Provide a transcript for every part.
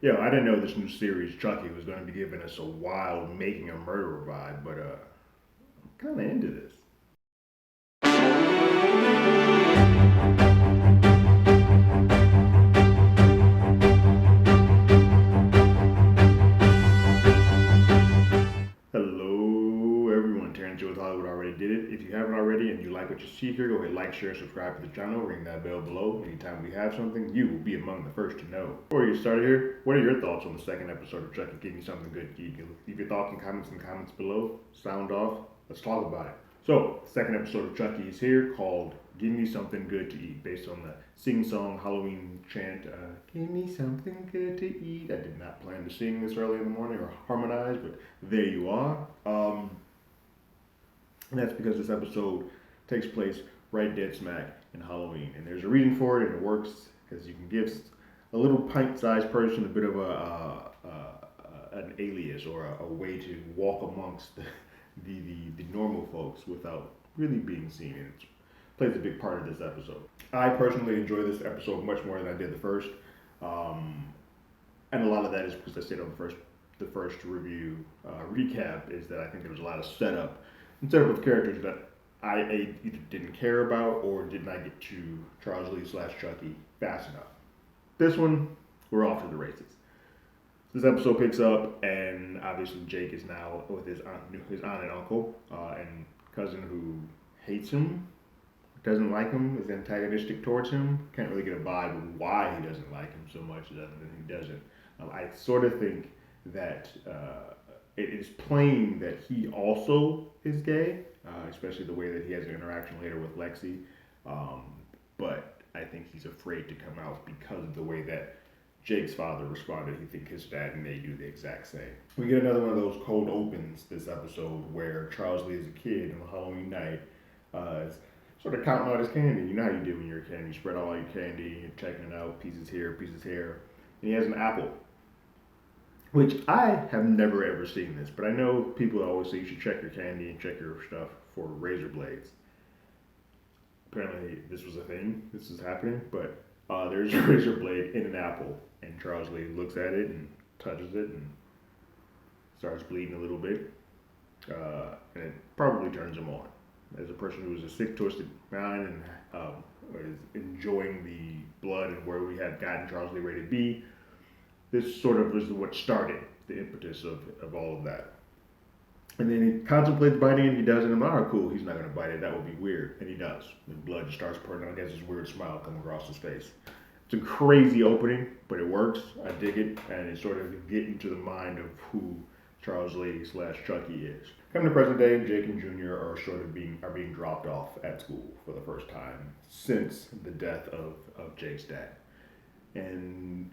Yeah, I didn't know this new series, Chucky, was going to be giving us a wild making a murderer vibe, but I'm kind of into this. Hello, everyone. Terrence with Hollywood already did it. If you haven't already and you like what you see here, go ahead, like, share, subscribe to the channel, ring that bell below. Anytime we have something, you will be among the first to know. Before you get started here, what are your thoughts on the second episode of Chucky? Give me something good. You can leave your thoughts and comments below. Sound off. Let's talk about it. So, the second episode of Chucky is here called Give Me Something Good to Eat, based on the sing-song Halloween chant, Give me something good to eat. I did not plan to sing this early in the morning or harmonize, but there you are. And that's because this episode takes place right dead smack in Halloween. And there's a reason for it, and it works because you can give a little pint sized person a bit of an alias or a way to walk amongst the normal folks without really being seen. And it plays a big part of this episode. I personally enjoy this episode much more than I did the first. Um, and a lot of that is because I stayed on the first review recap is that I think there was a lot of setup and setup of characters that I either didn't care about or did not get to Charles Lee slash Chucky fast enough. This one, we're off to the races. This episode picks up, and obviously Jake is now with his aunt and uncle, and cousin who hates him, doesn't like him, is antagonistic towards him. Can't really get a vibe of why he doesn't like him so much other than he doesn't. I sort of think that it is plain that he also is gay, especially the way that he has an interaction later with Lexi. Um, but I think he's afraid to come out because of the way that Jake's father responded. He thinks his dad may do the exact same. We get another one of those cold opens this episode where Charles Lee is a kid on Halloween night. Is sort of counting out his candy. You know how you do when you're a kid. You spread all your candy, you're checking it out, pieces here. And he has an apple, which I have never ever seen this, but I know people always say you should check your candy and check your stuff for razor blades. Apparently, this was a thing. This is happening, but there's a razor blade in an apple, and Charles Lee looks at it and touches it and starts bleeding a little bit, and it probably turns him on. As a person who is a sick, twisted mind and is enjoying the blood and where we have gotten Charles Lee rated B, this sort of was what started the impetus of all of that. And then he contemplates biting it, he does, and I'm like, oh, cool, he's not going to bite it, that would be weird. And he does. The blood just starts pouring out, he has this weird smile coming across his face. It's a crazy opening, but it works. I dig it, and it's sort of getting to the mind of who Charles Lee slash Chucky is. Coming to present day, Jake and Junior are sort of being dropped off at school for the first time since the death of Jake's dad. And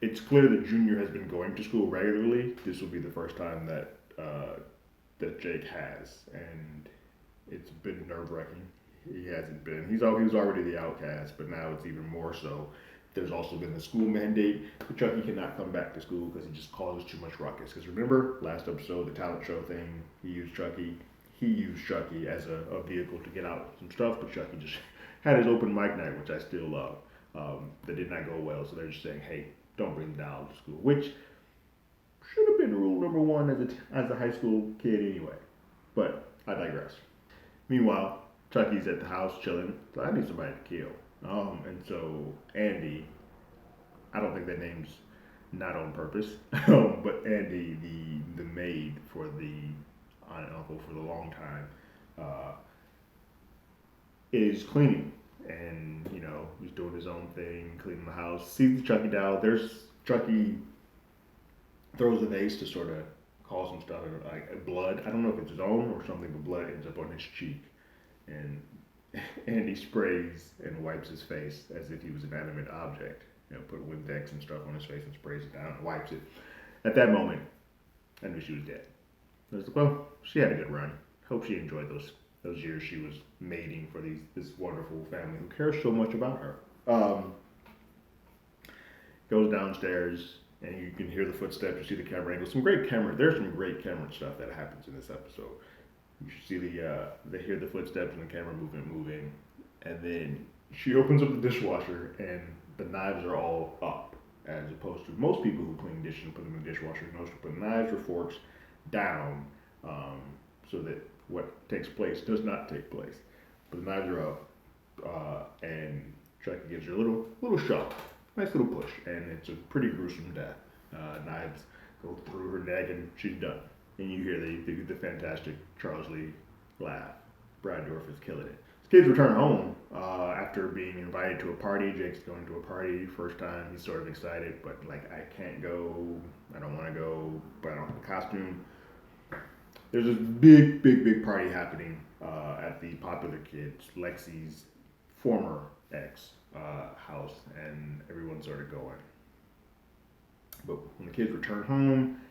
it's clear that Junior has been going to school regularly. This will be the first time that Jake has, and it's been nerve wracking. He hasn't been. He was already the outcast, but now it's even more so. There's also been the school mandate. But Chucky cannot come back to school because he just causes too much ruckus. Because remember, last episode, the talent show thing, he used Chucky as a vehicle to get out some stuff, but Chucky just had his open mic night, which I still love. That did not go well, so they're just saying, hey, don't bring the doll to school, which should have been rule number one as a high school kid anyway. But I digress. Meanwhile, Chucky's at the house chilling, so I need somebody to kill. And so Andy, I don't think that name's not on purpose, but Andy, the maid for the aunt and uncle for the long time, is cleaning, and he's doing his own thing, cleaning the house. Sees the Chucky doll. There's Chucky throws a vase to sort of cause some stuff like blood. I don't know if it's his own or something, but blood ends up on his cheek, and Andy sprays and wipes his face as if he was an animate object. Put Windex and stuff on his face and sprays it down and wipes it. At that moment, I knew she was dead. I was like, well, she had a good run. Hope she enjoyed those years she was mating for this wonderful family who cares so much about her. Goes downstairs and you can hear the footsteps. You see the camera angle. There's some great camera stuff that happens in this episode. You see they hear the footsteps and the camera moving, and then she opens up the dishwasher and the knives are all up as opposed to most people who clean dishes and put them in the dishwasher knows to put knives or forks down, um, so that what takes place does not take place. But the knives are up, and Chucky gives her a little shove, nice little push, and it's a pretty gruesome death. Knives go through her neck, and she's done. And you hear the fantastic Charles Lee laugh. Brad Dourif is killing it. His kids return home after being invited to a party. Jake's going to a party first time. He's sort of excited, but like, I can't go. I don't want to go, but I don't have a costume. There's this big party happening at the popular kid's Lexi's former ex house, and everyone's sort of going. But when the kids return home,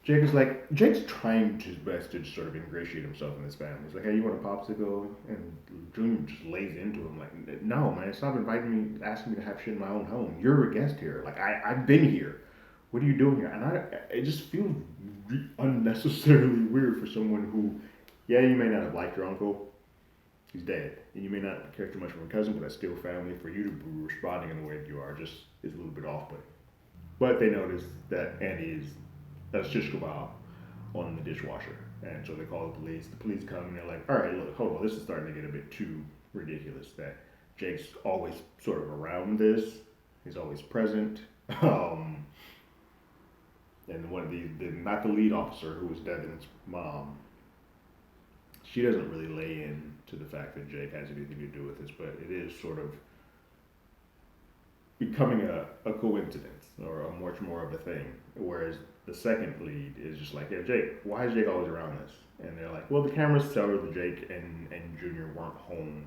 Jake's trying his best to sort of ingratiate himself in this family. He's like, hey, you want a popsicle? And Junior just lays into him like, no, man, stop inviting me, asking me to have shit in my own home. You're a guest here. Like, I've been here. What are you doing here? And it just feels unnecessarily weird for someone who, yeah, you may not have liked your uncle. He's dead. And you may not care too much for your cousin, but that's still family. For you to be responding in the way that you are just is a little bit off-putting. But they notice that Andy is a shish kebab on the dishwasher. And so they call the police. The police come and they're like, all right, look, hold on. This is starting to get a bit too ridiculous that Jake's always sort of around this. He's always present. And one of the not the lead officer, who was Devin's mom, she doesn't really lay in to the fact that Jake has anything to do with this, but it is sort of becoming a coincidence or a much more of a thing. Whereas the second lead is just like, yeah, Jake, why is Jake always around this? And they're like, well, the cameras tell her that Jake and Junior weren't home.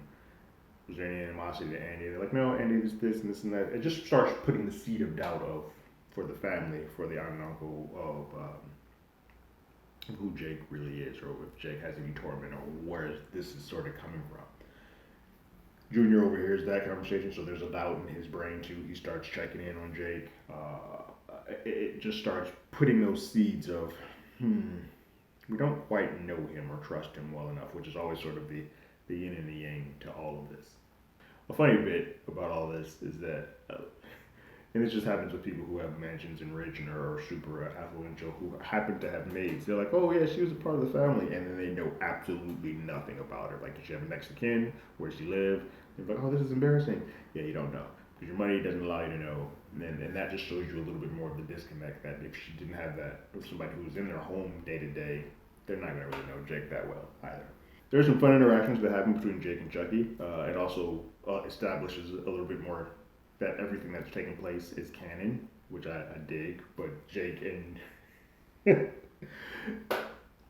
Was there any animosity to Andy? And they're like, no, Andy is this and this and that. It just starts putting the seed of doubt for the family, for the aunt and uncle of who Jake really is, or if Jake has any torment, or where this is sort of coming from. Junior overhears that conversation, so there's a doubt in his brain too. He starts checking in on Jake. It just starts putting those seeds of, we don't quite know him or trust him well enough, which is always sort of the yin and the yang to all of this. A funny bit about all this is that, and this just happens with people who have mansions and rich and are super affluential, who happen to have maids. They're like, oh yeah, she was a part of the family, and then they know absolutely nothing about her. Like, does she have a next of kin? Where does she live? They're like, oh, this is embarrassing. Yeah, you don't know, because your money doesn't allow you to know, and that just shows you a little bit more of the disconnect. That if she didn't have that, with somebody who was in their home day to day, they're not gonna really know Jake that well either. There's some fun interactions that happen between Jake and Chucky. It also establishes a little bit more that everything that's taking place is canon, which I dig. But Jake and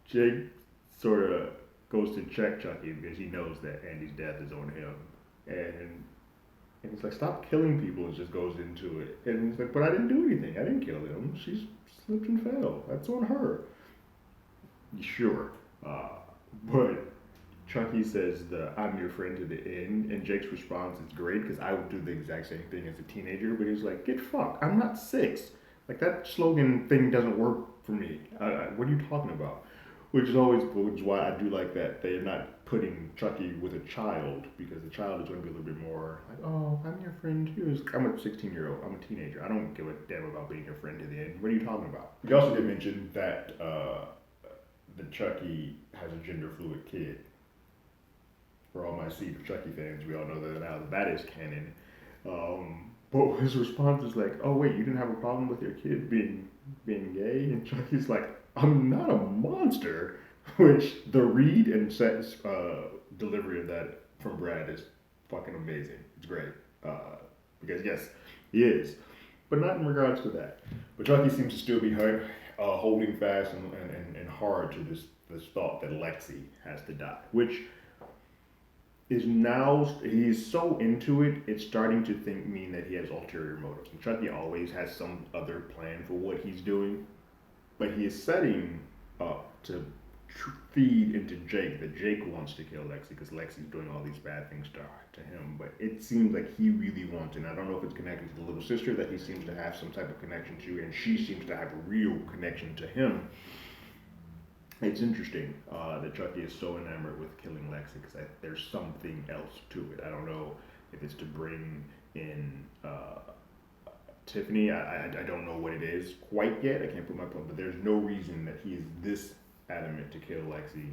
Jake sort of goes to check Chucky because he knows that Andy's death is on him, and he's like, stop killing people, and just goes into it. And he's like, but I didn't do anything. I didn't kill him. She slipped and fell. That's on her. Sure, but Chucky says I'm your friend to the end, and Jake's response is great because I would do the exact same thing as a teenager, but he's like, get fucked, I'm not 6. Like, that slogan thing doesn't work for me. What are you talking about? Which is why I do like that they're not putting Chucky with a child, because the child is going to be a little bit more like, oh, I'm your friend too. I'm a 16-year-old, I'm a teenager. I don't give a damn about being your friend to the end. What are you talking about? We also did mention that the Chucky has a gender fluid kid. For all my Seed of Chucky fans, we all know that now that is canon. But his response is like, oh wait, you didn't have a problem with your kid being gay? And Chucky's like, I'm not a monster. Which the read and sentence delivery of that from Brad is fucking amazing. It's great. Because yes, he is. But not in regards to that. But Chucky seems to still be holding fast and hard to this thought that Lexi has to die. Which is now, he's so into it, it's starting to mean that he has ulterior motives. And Chucky always has some other plan for what he's doing, but he is setting up to feed into Jake that Jake wants to kill Lexi because Lexi's doing all these bad things to him. But it seems like he really wants it. And I don't know if it's connected to the little sister that he seems to have some type of connection to, and she seems to have a real connection to him. It's interesting that Chucky is so enamored with killing Lexi because there's something else to it. I don't know if it's to bring in Tiffany. I don't know what it is quite yet. I can't put my point, but there's no reason that he is this adamant to kill Lexi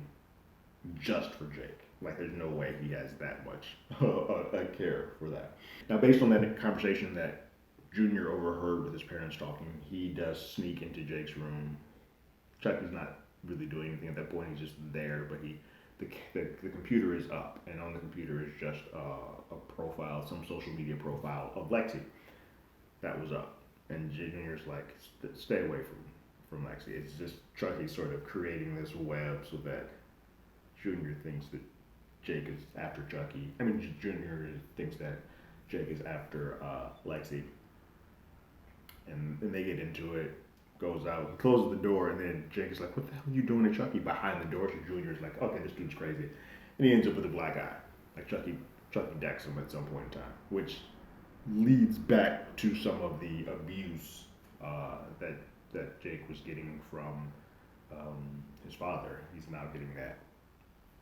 just for Jake. Like, there's no way he has that much a care for that. Now, based on that conversation that Junior overheard with his parents talking, he does sneak into Jake's room. Chucky's not really doing anything at that point. He's just there, but the computer is up, and on the computer is just a profile, some social media profile of Lexi that was up. And Junior's like, stay away from Lexi. It's just Chucky sort of creating this web so that Junior thinks that Jake is after Chucky. I mean, Junior thinks that Jake is after Lexi. And they get into it, goes out, he closes the door, and then Jake is like, what the hell are you doing to Chucky behind the door? So Junior's like, okay, this dude's crazy. And he ends up with a black eye. Like Chucky decks him at some point in time, which leads back to some of the abuse that Jake was getting from his father. He's now getting that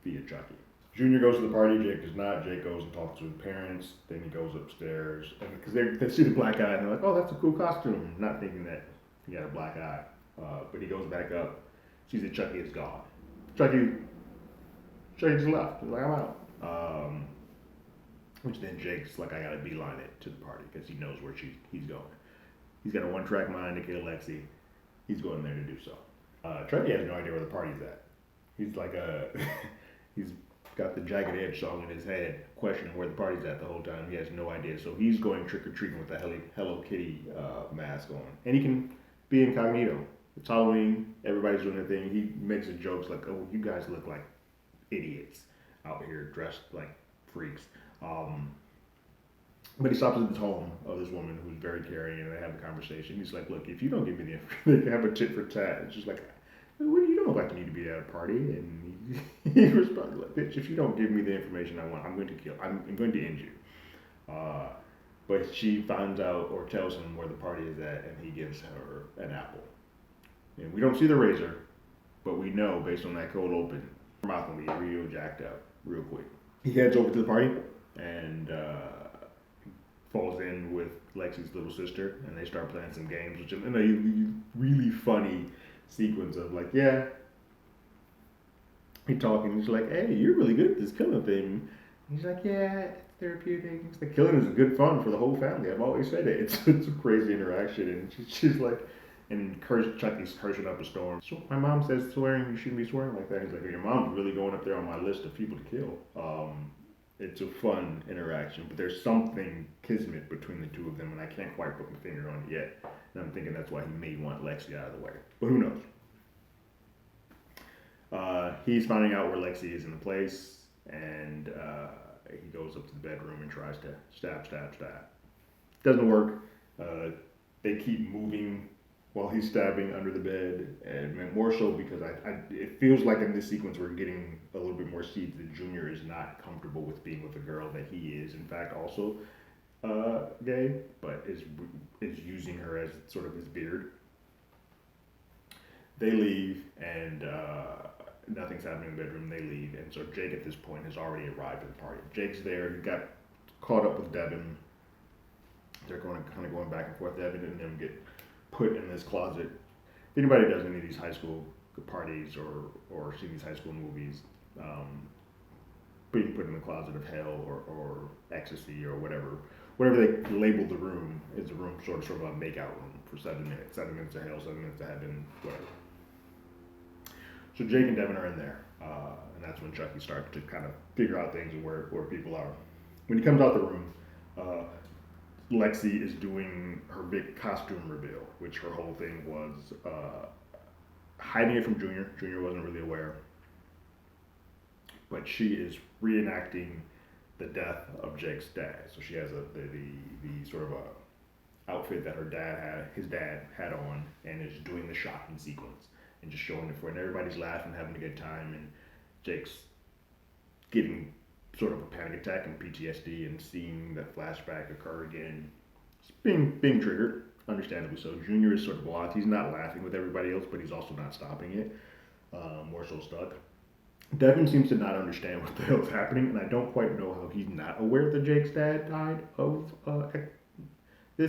via Chucky. Junior goes to the party, Jake does not. Jake goes and talks to his parents. Then he goes upstairs, and because they see the black eye, and they're like, "Oh, that's a cool costume," not thinking that he had a black eye. But he goes back up, sees that Chucky is gone. Chucky just left. He's like, "I'm out." Which then Jake's like, "I gotta beeline it to the party because he knows where he's going. He's got a one-track mind to kill Lexi. He's going there to do so." Chucky has no idea where the party's at. He's like he's got the Jagged Edge song in his head, questioning where the party's at the whole time. He has no idea. So he's going trick-or-treating with the Hello Kitty mask on. And he can be incognito. It's Halloween. Everybody's doing their thing. He makes a jokes like, oh, you guys look like idiots out here dressed like freaks. But he stops at the home of this woman who's very caring, and they have a conversation. He's like, look, if you don't give me the information, they can have a tit for tat. It's just like, well, you don't look like you need to be at a party. And he responds like, bitch, if you don't give me the information I want, I'm going to end you. But she finds out or tells him where the party is at, and he gives her an apple. And we don't see the razor, but we know based on that cold open, her mouth will be real jacked up real quick. He heads over to the party and falls in with Lexi's little sister, and they start playing some games, which is a really funny sequence of like, yeah, he talking, he's like, hey, you're really good at this killing thing. He's like, yeah, it's therapeutic. He's like, killing is good fun for the whole family. I've always said it. It's a crazy interaction, and she's like, and Chucky's cursing up a storm. So my mom says swearing, you shouldn't be swearing like that. He's like, your mom's really going up there on my list of people to kill. It's a fun interaction, but there's something kismet between the two of them, and I can't quite put my finger on it yet. And I'm thinking that's why he may want Lexi out of the way. But who knows? He's finding out where Lexi is in the place, and he goes up to the bedroom and tries to stab. Doesn't work. They keep moving while he's stabbing under the bed, and more so because it feels like in this sequence we're getting a little bit more seeds that Junior is not comfortable with being with a girl that he is, in fact, also gay, but is using her as sort of his beard. They leave, and nothing's happening in the bedroom. They leave, and so Jake at this point has already arrived at the party. Jake's there. He got caught up with Devin. They're going back and forth. Devin and them get put in this closet. If anybody does any of these high school parties or see these high school movies, being put in the closet of hell or ecstasy or whatever they label the room, is a room sort of a makeout room for 7 minutes. 7 minutes of hell, 7 minutes of heaven, whatever. So Jake and Devin are in there, and that's when Chucky starts to kind of figure out things and where people are. When he comes out the room, Lexi is doing her big costume reveal, which her whole thing was hiding it from Junior. Junior wasn't really aware. But she is reenacting the death of Jake's dad. So she has the sort of a outfit that his dad had on, and is doing the shocking sequence and just showing it for it. And everybody's laughing, having a good time, and Jake's getting sort of a panic attack and PTSD and seeing that flashback occur again. It's being triggered, understandably so. Junior is sort of blocked. He's not laughing with everybody else, but he's also not stopping it. More so stuck. Devin seems to not understand what the hell is happening, and I don't quite know how he's not aware that Jake's dad died of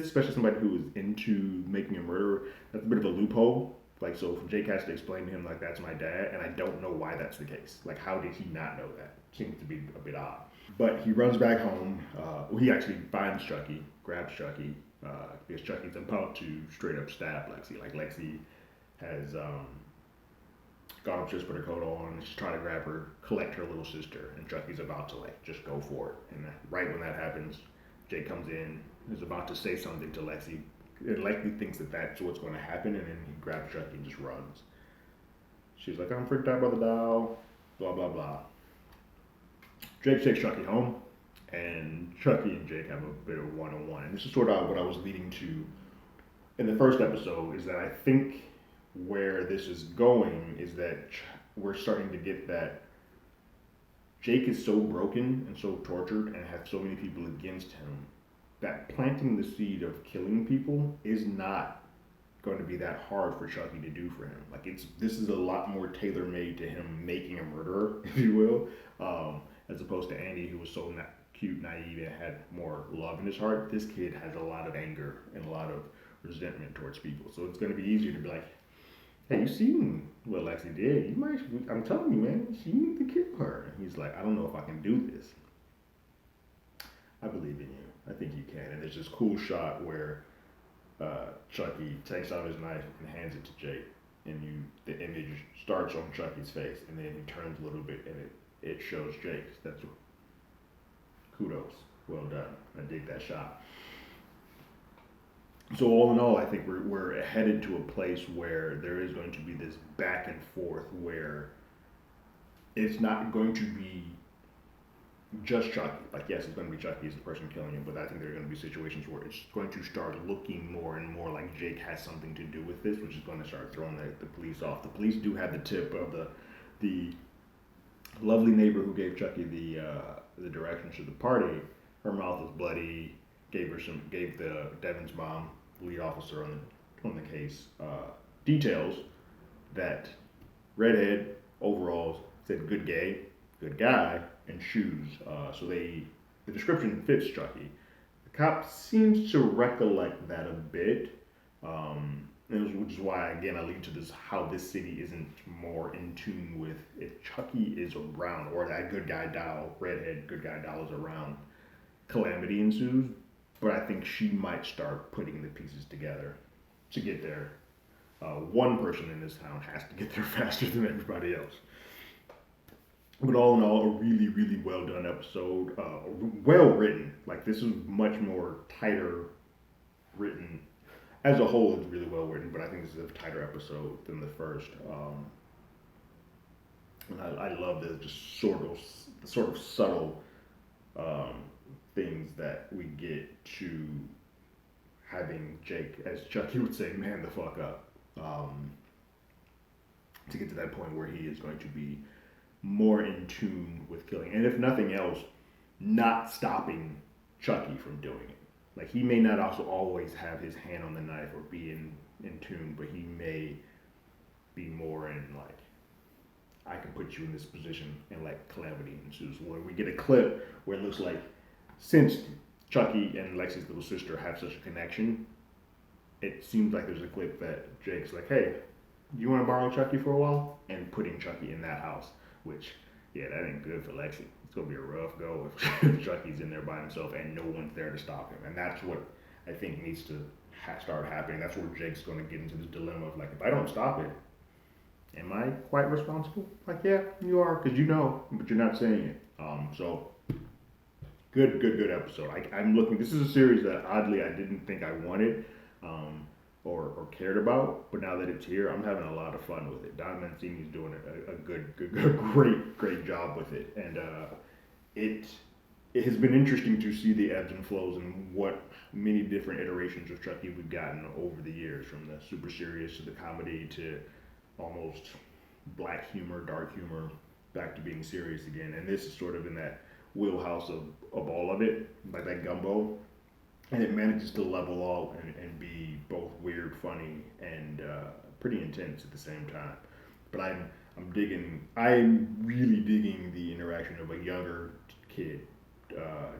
especially somebody who is into making a murderer, that's a bit of a loophole. Like, so Jake has to explain to him, like, that's my dad, and I don't know why that's the case. Like, how did he not know that? Seems to be a bit odd. But he runs back home. He actually finds Chucky, grabs Chucky, because Chucky's about to straight up stab Lexi. Like, Lexi has gone up, just put her coat on, she's trying to grab her, collect her little sister, and Chucky's about to, like, just go for it. And right when that happens, Jake comes in, is about to say something to Lexi, and Lexi thinks that that's what's going to happen, and then he grabs Chucky and just runs. She's like, I'm freaked out by the doll, blah, blah, blah. Jake takes Chucky home, and Chucky and Jake have a bit of one-on-one. And this is sort of what I was leading to in the first episode, is that I think where this is going is that we're starting to get that Jake is so broken and so tortured and has so many people against him that planting the seed of killing people is not going to be that hard for Chucky to do for him. Like, this is a lot more tailor made to him making a murderer, if you will, as opposed to Andy, who was so cute, naive, and had more love in his heart. This kid has a lot of anger and a lot of resentment towards people. So it's going to be easier to be like, hey, you seen what Lexi did? You might. I'm telling you, man, she needs to kill her. And he's like, I don't know if I can do this. I believe in you. I think you can. And there's this cool shot where Chucky takes out his knife and hands it to Jake, and the image starts on Chucky's face, and then he turns a little bit, and it shows Jake. That's kudos. Well done. I dig that shot. So all in all, I think we're headed to a place where there is going to be this back and forth where it's not going to be just Chucky. Like, yes, it's going to be Chucky as the person killing him, but I think there are going to be situations where it's going to start looking more and more like Jake has something to do with this, which is going to start throwing the police off. The police do have the tip of the lovely neighbor who gave Chucky the directions to the party. Her mouth was bloody. Gave the Devon's mom, lead officer on the case, details that redhead, overalls, said good guy, and shoes. So the description fits Chucky. The cop seems to recollect that a bit, which is why, again, I lead to this, how this city isn't more in tune with if Chucky is around, or that good guy doll, redhead good guy doll is around, calamity ensues. But I think she might start putting the pieces together to get there. One person in this town has to get there faster than everybody else. But all in all, a really, really well done episode. Well written. Like, this is much more tighter written. As a whole, it's really well written, but I think this is a tighter episode than the first. And I love the just sort of subtle things that we get to having Jake, as Chucky would say, man the fuck up, to get to that point where he is going to be more in tune with killing, and if nothing else, not stopping Chucky from doing it. Like, he may not also always have his hand on the knife or be in tune, but he may be more in, like, I can put you in this position, and like calamity ensues. Where we get a clip where it looks like, since Chucky and Lexi's little sister have such a connection, it seems like there's a clip that Jake's like, hey, you want to borrow Chucky for a while? And putting Chucky in that house, which, yeah, that ain't good for Lexi. It's going to be a rough go if Chucky's in there by himself and no one's there to stop him. And that's what I think needs to start happening. That's where Jake's going to get into this dilemma of, like, if I don't stop it, am I quite responsible? Like, yeah, you are, because you know, but you're not saying it. So, good episode. I'm looking. This is a series that oddly I didn't think I wanted, or cared about, but now that it's here, I'm having a lot of fun with it. Don Mancini's doing a great job with it, and it has been interesting to see the ebbs and flows and what many different iterations of Chucky we've gotten over the years, from the super serious to the comedy to almost black humor, dark humor, back to being serious again. And this is sort of in that wheelhouse of all of it, like that gumbo. And it manages to level out and be both weird, funny, and pretty intense at the same time. But I'm really digging the interaction of a younger kid,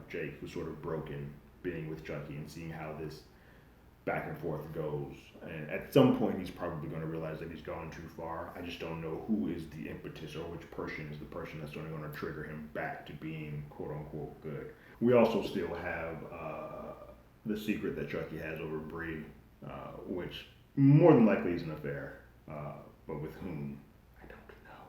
Jake, who's sort of broken, being with Chucky and seeing how this back and forth goes. And at some point, he's probably going to realize that he's gone too far. I just don't know who is the impetus or which person is the person that's only going to trigger him back to being quote unquote good. We also still have the secret that Chucky has over Bree, which more than likely is an affair. But with whom? I don't know.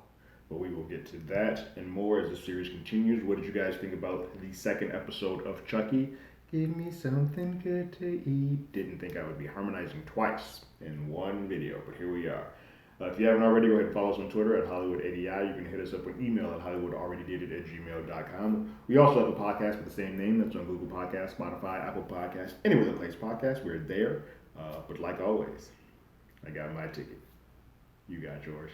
But we will get to that and more as the series continues. What did you guys think about the second episode of Chucky? Give me something good to eat. Didn't think I would be harmonizing twice in one video, but here we are. If you haven't already, go ahead and follow us on Twitter at HollywoodADI. You can hit us up with email at HollywoodAlreadyDidIt@gmail.com. We also have a podcast with the same name that's on Google Podcasts, Spotify, Apple Podcasts, anywhere that plays podcasts. We're there. But like always, I got my ticket. You got yours.